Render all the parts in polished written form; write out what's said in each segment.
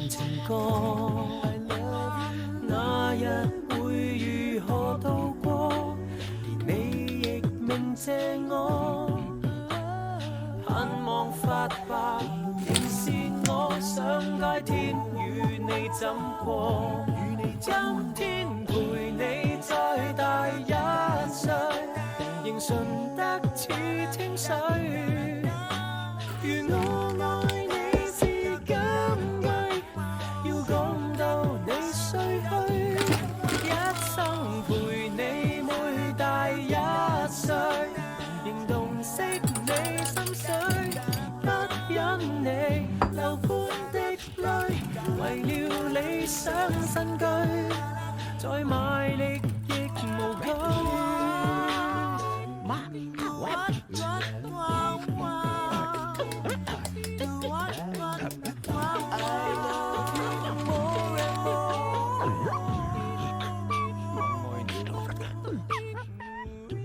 情歌。那日會如何度過？連你亦明謝我，盼望發白，仍是我上街天與你怎過？今天陪你再大一歲，仍純得似清水。如我愛你是金句，要講到你睡去，一生陪你每大一歲，仍洞悉你心水，不忍你流半滴淚，為了理想新居，再賣力亦無懼。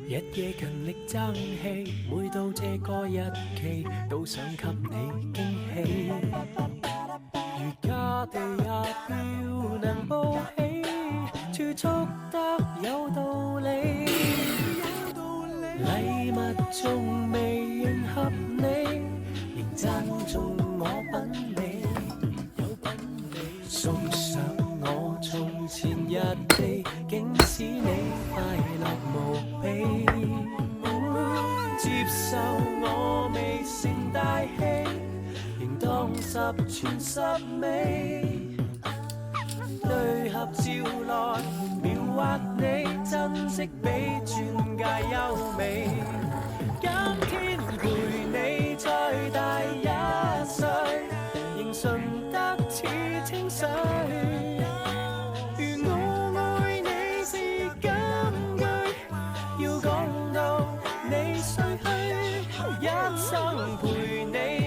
日夜勤力爭氣，每到這個日期，都想給你驚喜。如家地也要能報喜，儲蓄得有道理。禮物仲未迎合你，仍讚頌我品味。送上我從前日記，竟使你快樂無比。接受我未成大器，仍當十全十美。對合照來描畫你，珍惜比鑽戒優美。今天陪你再大一歲，仍純得似清水。如我愛你是金句，要講到你睡去，一生陪你